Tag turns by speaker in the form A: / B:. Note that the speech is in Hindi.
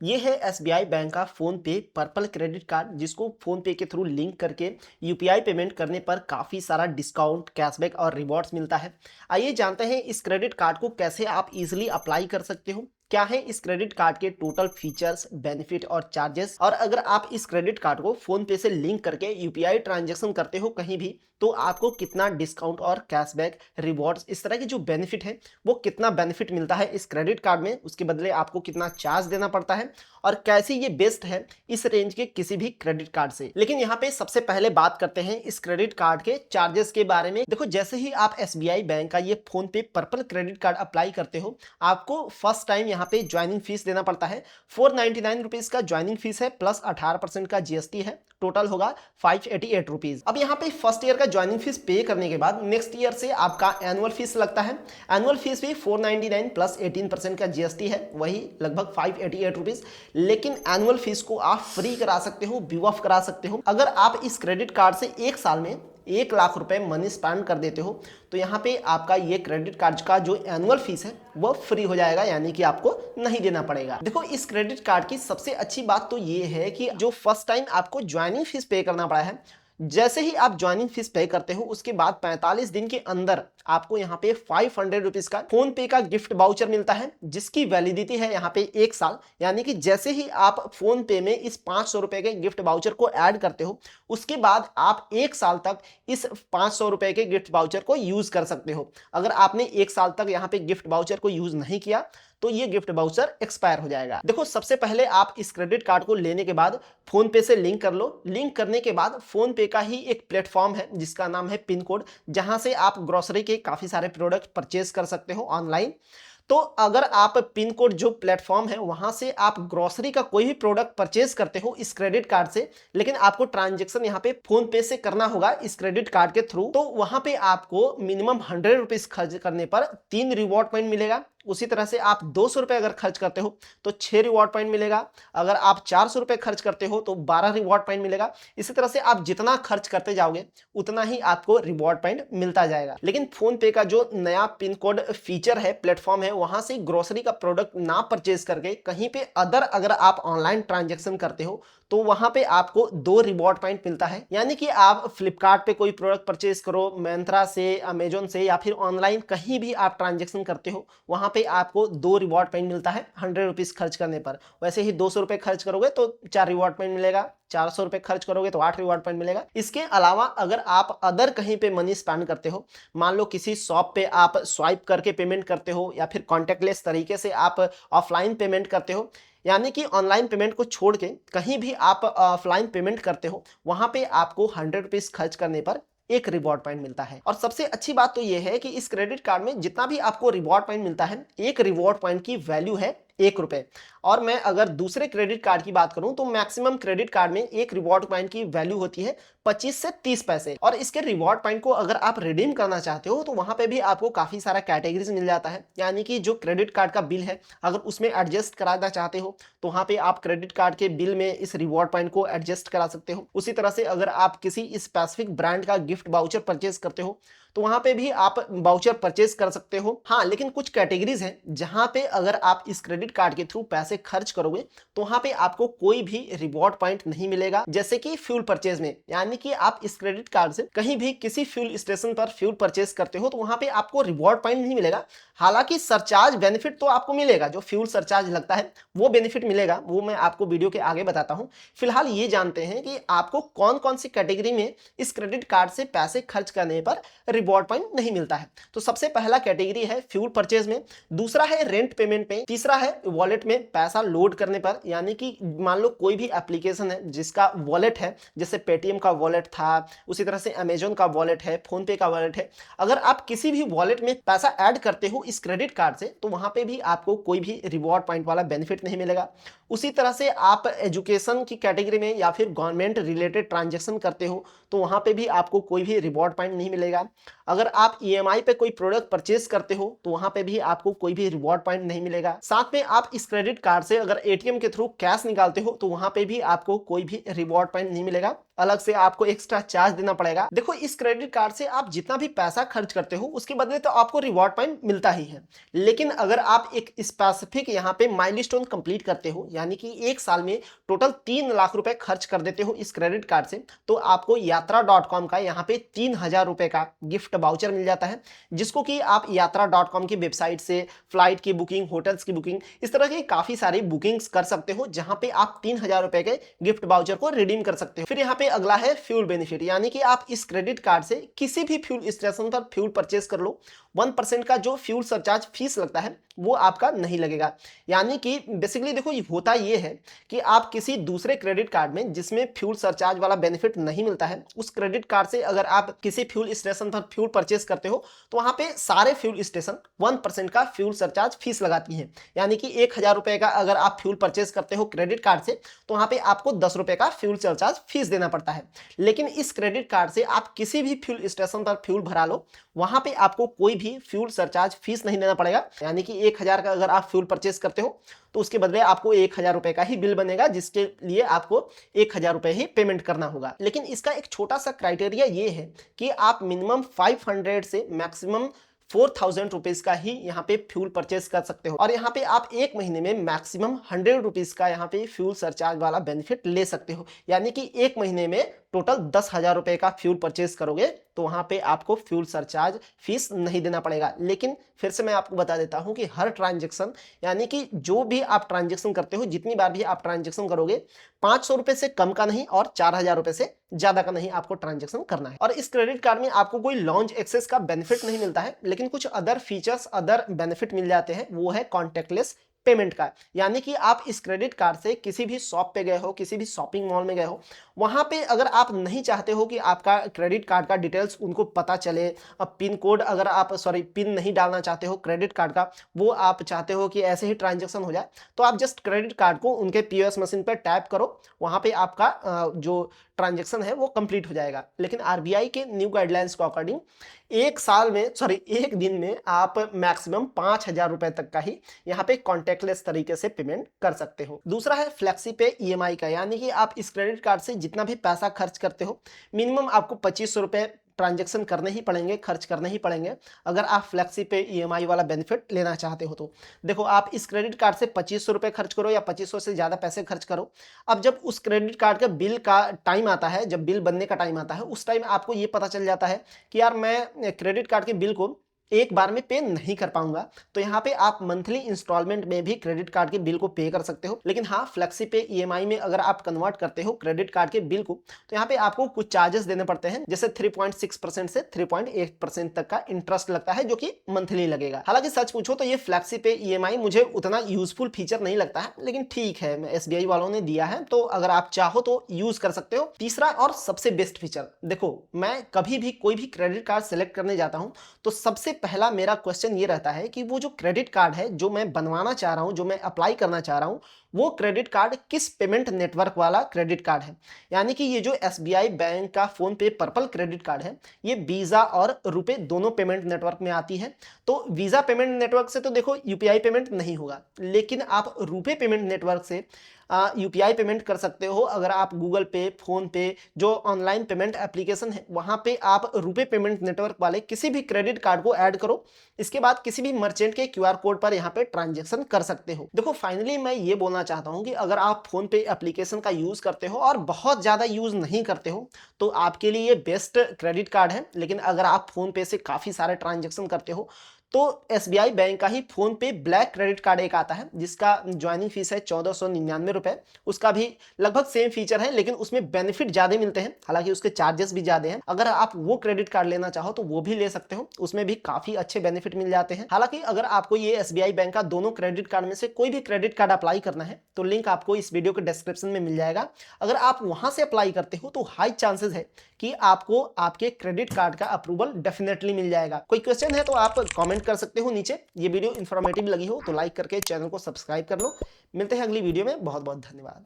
A: ये है एसबीआई बैंक का फोन पे पर्पल क्रेडिट कार्ड, जिसको फोन पे के थ्रू लिंक करके यूपीआई पेमेंट करने पर काफ़ी सारा डिस्काउंट, कैशबैक और रिवॉर्ड्स मिलता है। आइए जानते हैं इस क्रेडिट कार्ड को कैसे आप इजीली अप्लाई कर सकते हो, क्या है इस क्रेडिट कार्ड के टोटल फीचर्स, बेनिफिट और चार्जेस, और अगर आप इस क्रेडिट कार्ड को फोन पे से लिंक करके यूपीआई ट्रांजैक्शन करते हो कहीं भी, तो आपको कितना डिस्काउंट और कैशबैक, रिवॉर्ड्स, इस तरह के जो बेनिफिट है वो कितना बेनिफिट मिलता है इस क्रेडिट कार्ड में, उसके बदले आपको कितना चार्ज देना पड़ता है और कैसे ये बेस्ट है इस रेंज के किसी भी क्रेडिट कार्ड से। लेकिन यहाँ पे सबसे पहले बात करते हैं इस क्रेडिट कार्ड के चार्जेस के बारे में। देखो, जैसे ही आप एसबीआई बैंक का ये फोन पे पर्पल क्रेडिट कार्ड अप्लाई करते हो, आपको फर्स्ट टाइम यहाँ पे ज्वाइनिंग फीस देना पड़ता है। 499 रुपीज का ज्वाइनिंग फीस है, प्लस 18% का जीएसटी है। टोटल होगा 588 रुपीज। अब यहाँ पे फर्स्ट ईयर का ज्वाइनिंग फीस पे करने के बाद नेक्स्ट ईयर से आपका एनुअल फीस लगता है। एनुअल फीस भी 499 प्लस 18% का जीएसटी है, वही लगभग 588 रुपीज। लेकिन एनुअल फीस को आप फ्री करा सकते हो, व्यू ऑफ करा सकते हो। अगर आप इस क्रेडिट कार्ड से एक साल में 1 लाख रुपए मनी स्पेंड कर देते हो, तो यहाँ पे आपका ये क्रेडिट कार्ड का जो एनुअल फीस है वो फ्री हो जाएगा, यानी कि आपको नहीं देना पड़ेगा। देखो, इस क्रेडिट कार्ड की सबसे अच्छी बात तो ये है कि जो फर्स्ट टाइम आपको ज्वाइनिंग फीस पे करना पड़ा है, जैसे ही आप ज्वाइनिंग फीस पे करते हो उसके बाद 45 दिन के अंदर आपको यहाँ पे 500 रुपीज का फोन पे का गिफ्ट बाउचर मिलता है, जिसकी वैलिडिटी है यहाँ पे 1 साल। यानी कि जैसे ही आप फोन पे में इस 500 रुपए के गिफ्ट बाउचर को ऐड करते हो, उसके बाद आप 1 साल तक इस 500 रुपए के गिफ्ट बाउचर को यूज कर सकते हो। अगर आपने 1 साल तक यहाँ पे गिफ्ट बाउचर को यूज नहीं किया तो ये गिफ्ट बाउचर एक्सपायर हो जाएगा। देखो, सबसे पहले आप इस क्रेडिट कार्ड को लेने के बाद फोन पे से लिंक कर लो। लिंक करने के बाद फोन पे का ही एक प्लेटफॉर्म है जिसका नाम है पिन कोड, जहां से आप ग्रोसरी के काफी सारे प्रोडक्ट परचेज कर सकते हो ऑनलाइन। तो अगर आप पिन कोड जो प्लेटफॉर्म है वहां से आप ग्रोसरी का कोई भी प्रोडक्ट परचेज करते हो इस क्रेडिट कार्ड से, लेकिन आपको ट्रांजेक्शन यहाँ पे फोन पे से करना होगा इस क्रेडिट कार्ड के थ्रू, तो वहां पे आपको मिनिमम 100 रुपीज खर्च करने पर 3 रिवॉर्ड पॉइंट मिलेगा। उसी तरह से आप 200 रुपए अगर खर्च करते हो तो 6 रिवॉर्ड पॉइंट मिलेगा। अगर आप 400 रुपए खर्च करते हो तो 12 रिवॉर्ड पॉइंट मिलेगा। इसी तरह से आप जितना खर्च करते जाओगे उतना ही आपको रिवॉर्ड पॉइंट मिलता जाएगा। लेकिन फोन पे का जो नया पिन कोड फीचर है, प्लेटफॉर्म है, वहां से ग्रोसरी का प्रोडक्ट ना परचेज करके कहीं पे अगर आप ऑनलाइन ट्रांजेक्शन करते हो तो वहां पे आपको 2 रिवॉर्ड पॉइंट मिलता है। यानी कि आप फ्लिपकार्ट पे कोई प्रोडक्ट परचेज करो, मिंत्रा से, अमेजोन से, या फिर ऑनलाइन कहीं भी आप ट्रांजेक्शन करते हो, वहां पे आपको 2 रिवॉर्ड पॉइंट मिलता है 100 रुपीज खर्च करने पर। वैसे ही 200 रुपए खर्च करोगे तो 4 रिवॉर्ड पॉइंट मिलेगा, 400 रुपए खर्च करोगे तो 8 रिवॉर्ड पॉइंट मिलेगा। इसके अलावा अगर आप अदर कहीं पे मनी स्पेंड करते हो, मान लो किसी शॉप पे आप स्वाइप करके पेमेंट करते हो या फिर कॉन्टेक्टलेस तरीके से आप ऑफलाइन पेमेंट करते हो, यानी कि ऑनलाइन पेमेंट को छोड़ के कहीं भी आप ऑफलाइन पेमेंट करते हो, वहां पे आपको 100 रुपीज खर्च करने पर 1 रिवॉर्ड पॉइंट मिलता है। और सबसे अच्छी बात तो यह है कि इस क्रेडिट कार्ड में जितना भी आपको रिवॉर्ड पॉइंट मिलता है, 1 रिवॉर्ड पॉइंट की वैल्यू है 1 रुपए। और मैं अगर दूसरे क्रेडिट कार्ड की बात करूं तो मैक्सिमम क्रेडिट कार्ड में 1 रिवॉर्ड पॉइंट की वैल्यू होती है 25 से 30 पैसे। और इसके रिवॉर्ड पॉइंट को अगर आप रिडीम करना चाहते हो तो वहां पे भी आपको काफी सारा कैटेगरीज मिल जाता है। यानी कि जो क्रेडिट कार्ड का बिल है, अगर उसमें एडजस्ट कराना चाहते हो तो वहां पे आप क्रेडिट कार्ड के बिल में इस रिवॉर्ड पॉइंट को एडजस्ट करा सकते हो। उसी तरह से अगर आप किसी स्पेसिफिक ब्रांड का गिफ्ट बाउचर परचेज करते हो तो वहां पे भी आप बाउचर परचेज कर सकते हो। हाँ, लेकिन कुछ कैटेगरीज हैं जहां पे अगर आप इस क्रेडिट कार्ड के थ्रू पैसे खर्च करोगे तो वहां पे आपको कोई भी रिवॉर्ड पॉइंट नहीं मिलेगा। जैसे कि फ्यूल परचेज में, यानी कि आप इस क्रेडिट कार्ड से कहीं भी किसी फ्यूल स्टेशन पर फ्यूल परचेज करते हो तो वहां पे आपको रिवॉर्ड पॉइंट नहीं मिलेगा। हालांकि सरचार्ज बेनिफिट तो आपको मिलेगा, जो फ्यूल सरचार्ज लगता है वो बेनिफिट मिलेगा, वो मैं आपको वीडियो के आगे बताता हूं। फिलहाल ये जानते हैं कि आपको कौन कौन सी कैटेगरी में इस क्रेडिट कार्ड से पैसे खर्च करने पर रिवॉर्ड पॉइंट नहीं मिलता है। तो सबसे पहला कैटेगरी है फ्यूल परचेज में, दूसरा है रेंट पेमेंट में, तीसरा है वॉलेट में पैसा लोड करने पर। यानी कि मान लो कोई भी एप्लीकेशन है जिसका वॉलेट है, जैसे पेटीएम का वॉलेट था, उसी तरह से अमेजोन का वॉलेट है, फोन पे का वॉलेट है, अगर आप किसी भी वॉलेट में पैसा ऐड करते हो इस क्रेडिट कार्ड से तो वहां पे भी आपको कोई भी रिवॉर्ड पॉइंट वाला बेनिफिट नहीं मिलेगा। उसी तरह से आप एजुकेशन की कैटेगरी में या फिर गवर्नमेंट रिलेटेड ट्रांजेक्शन करते हो तो वहां पे भी आपको कोई भी रिवॉर्ड पॉइंट नहीं मिलेगा। अगर आप ईएमआई पे कोई प्रोडक्ट परचेज करते हो तो वहां पे भी आपको कोई भी रिवॉर्ड पॉइंट नहीं मिलेगा। साथ में आप इस क्रेडिट कार्ड से अगर एटीएम के थ्रू कैश निकालते हो तो वहां पे भी आपको कोई भी रिवॉर्ड पॉइंट नहीं मिलेगा। अलग से आपको एक्स्ट्रा चार्ज देना पड़ेगा। देखो इस क्रेडिट कार्ड से आप जितना भी पैसा खर्च करते हो उसके बदले तो आपको रिवॉर्ड पॉइंट मिलता ही है, लेकिन अगर आप एक स्पेसिफिक यहाँ पे माइलस्टोन कंप्लीट करते हो, यानी कि एक साल में टोटल 3 लाख रुपए खर्च कर देते हो इस क्रेडिट कार्ड से, तो आपको यात्रा.com का यहाँ पे 3,000 रुपए का गिफ्ट वाउचर मिल जाता है, जिसको कि आप यात्रा.com की वेबसाइट से फ्लाइट की बुकिंग, होटल्स की बुकिंग, इस तरह की काफी सारी बुकिंग्स कर सकते हो, जहां पे आप 3,000 रुपए के गिफ्ट वाउचर को रिडीम कर सकते हो। फिर यहाँ पे अगला है फ्यूल बेनिफिट, यानी कि आप इस क्रेडिट कार्ड से किसी भी फ्यूल स्टेशन पर फ्यूल परचेज कर लो, 1% का जो फ्यूल सरचार्ज फीस लगता है वो आपका नहीं लगेगा। यानी कि बेसिकली देखो होता ये है कि आप किसी दूसरे क्रेडिट कार्ड में जिसमें फ्यूल सरचार्ज वाला बेनिफिट नहीं मिलता है, उस क्रेडिट कार्ड से अगर आप किसी फ्यूल स्टेशन पर फ्यूल परचेज करते हो तो वहां पे सारे फ्यूल स्टेशन 1% का फ्यूल सरचार्ज फीस लगाती है। यानी कि 1,000 रुपए का अगर आप फ्यूल परचेज करते हो क्रेडिट कार्ड से, तो वहां पे आपको 10 रुपए का फ्यूल सरचार्ज फीस देना पड़ता है। लेकिन इस क्रेडिट कार्ड से आप किसी भी फ्यूल स्टेशन पर फ्यूल भरा लो, वहां पे आपको कोई भी फ्यूल सरचार्ज फीस नहीं देना पड़ेगा। यानी कि 1,000 का अगर आप फ्यूल परचेज करते हो तो उसके बदले आपको 1,000 रुपए का ही बिल बनेगा, जिसके लिए आपको 1,000 रुपए ही पेमेंट करना होगा। लेकिन इसका एक छोटा सा क्राइटेरिया ये है कि आप मिनिमम 500 से मैक्सिमम 4,000 रुपीज का ही यहाँ पे फ्यूल परचेज कर सकते हो, और यहाँ पे आप एक महीने में मैक्सिमम 100 रुपीज का यहाँ पे फ्यूल सरचार्ज वाला बेनिफिट ले सकते हो। यानी कि एक महीने में टोटल 10,000 रुपए का फ्यूल परचेज करोगे तो वहां पे आपको फ्यूल सरचार्ज फीस नहीं देना पड़ेगा। लेकिन फिर से मैं आपको बता देता हूं कि हर ट्रांजेक्शन, यानी कि जो भी आप ट्रांजेक्शन करते हो, जितनी बार भी आप ट्रांजेक्शन करोगे, 500 रुपए से कम का नहीं और 4,000 रुपए से ज्यादा का नहीं आपको ट्रांजेक्शन करना है। और इस क्रेडिट कार्ड में आपको कोई लॉन्च एक्सेस का बेनिफिट नहीं मिलता है, लेकिन कुछ अदर फीचर्स, अदर बेनिफिट मिल जाते हैं। वो है कॉन्टेक्टलेस पेमेंट का। यानी कि आप इस क्रेडिट कार्ड से किसी भी शॉप पे गए हो, किसी भी शॉपिंग मॉल में गए हो, वहां पे अगर आप नहीं चाहते हो कि आपका क्रेडिट कार्ड का डिटेल्स उनको पता चले, अब पिन कोड अगर आप पिन नहीं डालना चाहते हो क्रेडिट कार्ड का, वो आप चाहते हो कि ऐसे ही ट्रांजेक्शन हो जाए, तो आप जस्ट क्रेडिट कार्ड को उनके पीओएस मशीन पर टैप करो, वहां पे आपका जो ट्रांजेक्शन है वो कंप्लीट हो जाएगा। लेकिन आरबीआई के न्यू गाइडलाइंस के अकॉर्डिंग एक दिन में आप मैक्सिमम 5,000 रुपए तक का ही यहाँ पे कॉन्टेक्टलेस तरीके से पेमेंट कर सकते हो। दूसरा है फ्लेक्सी पे ईएमआई का, यानी कि आप इस क्रेडिट कार्ड से जितना भी पैसा खर्च करते हो, मिनिमम आपको 2,500 रुपए ट्रांजेक्शन करने ही पड़ेंगे, खर्च करने ही पड़ेंगे, अगर आप फ्लेक्सी पे ईएमआई वाला बेनिफिट लेना चाहते हो तो। देखो आप इस क्रेडिट कार्ड से 2,500 रुपए खर्च करो या 2,500 से ज्यादा पैसे खर्च करो, अब जब उस क्रेडिट कार्ड का बिल का टाइम आता है, जब बिल बनने का टाइम आता है, उस टाइम आपको ये पता चल जाता है कि यार मैं क्रेडिट कार्ड के बिल को एक बार में पे नहीं कर पाऊंगा, तो यहाँ पे आप मंथली इंस्टॉलमेंट में भी क्रेडिट कार्ड के बिल को पे कर सकते हो। लेकिन हाँ, फ्लेक्सी पे ईएमआई में अगर आप कन्वर्ट करते हो क्रेडिट कार्ड के बिल को, तो यहाँ पे आपको कुछ चार्जेस देने पड़ते हैं, जैसे 3.6% से 3.8% तक का इंटरेस्ट लगता है, जो कि मंथली लगेगा। हालांकि सच पूछो तो ये फ्लेक्सी पे ईएमआई मुझे उतना यूजफुल फीचर नहीं लगता है, लेकिन ठीक है, एसबीआई वालों ने दिया है तो अगर आप चाहो तो यूज कर सकते हो। तीसरा और सबसे बेस्ट फीचर, देखो मैं कभी भी कोई भी क्रेडिट कार्ड सेलेक्ट करने जाता हूं तो सबसे पहला मेरा क्वेश्चन ये रहता है कि वो जो क्रेडिट कार्ड है जो मैं बनवाना चाह रहा हूं, जो मैं अप्लाई करना चाह रहा हूं, वो क्रेडिट कार्ड किस पेमेंट नेटवर्क वाला क्रेडिट कार्ड है। यानी कि ये जो एसबीआई बैंक का फोन पे पर्पल क्रेडिट कार्ड है, ये वीजा और रुपे दोनों पेमेंट नेटवर्क में आती है। तो वीजा पेमेंट नेटवर्क से तो देखो यूपीआई पेमेंट नहीं होगा, लेकिन आप रुपे पेमेंट नेटवर्क से यूपीआई पेमेंट कर सकते हो। अगर आप गूगल पे, फोन पे, जो ऑनलाइन पेमेंट एप्लीकेशन है, वहां पे आप रुपे पेमेंट नेटवर्क वाले किसी भी क्रेडिट कार्ड को ऐड करो, इसके बाद किसी भी मर्चेंट के क्यूआर कोड पर यहाँ पे ट्रांजेक्शन कर सकते हो। देखो फाइनली मैं ये बोलना चाहता हूँ कि अगर आप फोन पे एप्लीकेशन का यूज करते हो और बहुत ज्यादा यूज नहीं करते हो तो आपके लिए ये बेस्ट क्रेडिट कार्ड है। लेकिन अगर आप फोन पे से काफी सारे ट्रांजेक्शन करते हो तो एसबीआई बैंक का ही फोन पे ब्लैक क्रेडिट कार्ड एक आता है, जिसका ज्वाइनिंग फीस है 1,499 रुपए। उसका भी लगभग सेम फीचर है, लेकिन उसमें बेनिफिट ज्यादा मिलते हैं, हालांकि उसके चार्जेस भी ज्यादा हैं। अगर आप वो क्रेडिट कार्ड लेना चाहो तो वो भी ले सकते हो, उसमें भी काफी अच्छे बेनिफिट मिल जाते हैं। हालांकि अगर आपको ये एसबीआई बैंक का दोनों क्रेडिट कार्ड में से कोई भी क्रेडिट कार्ड अप्लाई करना है तो लिंक आपको इस वीडियो के डिस्क्रिप्शन में मिल जाएगा। अगर आप वहां से अप्लाई करते हो तो हाई चांसेस है कि आपको आपके क्रेडिट कार्ड का अप्रूवल डेफिनेटली मिल जाएगा। कोई क्वेश्चन है तो आप कमेंट कर सकते हो नीचे। ये वीडियो इन्फॉर्मेटिव लगी हो तो लाइक करके चैनल को सब्सक्राइब कर लो। मिलते हैं अगली वीडियो में। बहुत बहुत धन्यवाद।